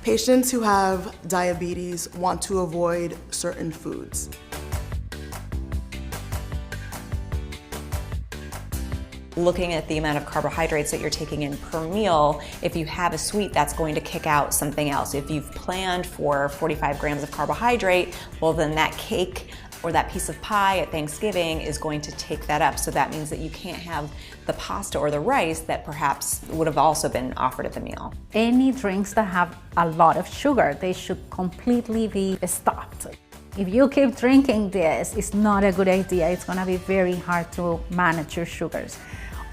Patients who have diabetes want to avoid certain foods. Looking at the amount of carbohydrates that you're taking in per meal, if you have a sweet, that's going to kick out something else. If you've planned for 45 grams of carbohydrate, well then that cake or that piece of pie at Thanksgiving is going to take that up. So that means that you can't have the pasta or the rice that perhaps would have also been offered at the meal. Any drinks that have a lot of sugar, they should completely be stopped. If you keep drinking this, it's not a good idea. It's gonna be very hard to manage your sugars.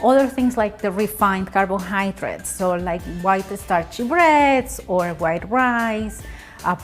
Other things like the refined carbohydrates, so like white starchy breads or white rice,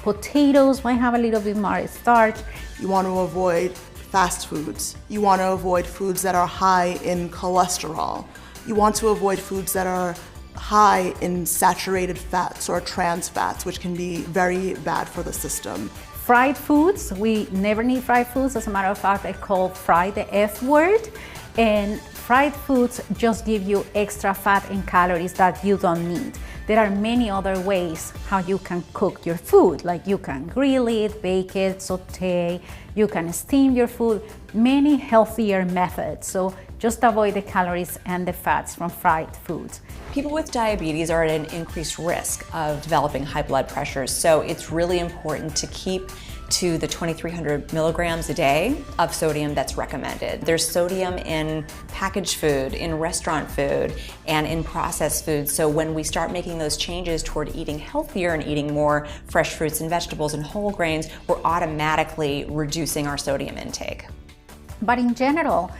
potatoes might have a little bit more starch. You want to avoid fast foods. You want to avoid foods that are high in cholesterol. You want to avoid foods that are high in saturated fats or trans fats, which can be very bad for the system. Fried foods, we never need fried foods. As a matter of fact, I call fried the F word. And fried foods just give you extra fat and calories that you don't need. There are many other ways how you can cook your food, like you can grill it, bake it, saute, you can steam your food, many healthier methods. So just avoid the calories and the fats from fried foods. People with diabetes are at an increased risk of developing high blood pressure, so it's really important to keep to the 2,300 milligrams a day of sodium that's recommended. There's sodium in packaged food, in restaurant food, and in processed food. So when we start making those changes toward eating healthier and eating more fresh fruits and vegetables and whole grains, we're automatically reducing our sodium intake. But in general,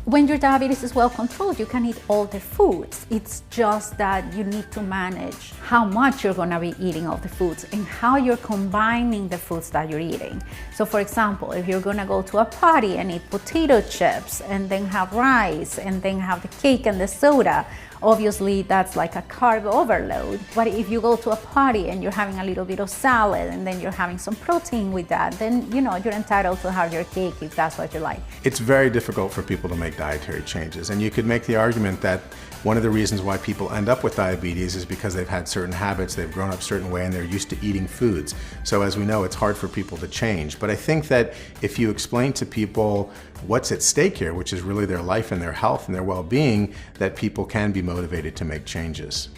when your diabetes is well controlled, you can eat all the foods. It's just that you need to manage how much you're gonna be eating of the foods and how you're combining the foods that you're eating. So for example, if you're gonna go to a party and eat potato chips and then have rice and then have the cake and the soda, obviously that's like a carb overload. But if you go to a party and you're having a little bit of salad and then you're having some protein with that, then you're entitled to have your cake if that's what you like. It's very difficult for people to make dietary changes, and you could make the argument that one of the reasons why people end up with diabetes is because they've had certain habits, they've grown up a certain way, and they're used to eating foods. So as we know, it's hard for people to change. But I think that if you explain to people what's at stake here, which is really their life and their health and their well-being, that people can be motivated to make changes.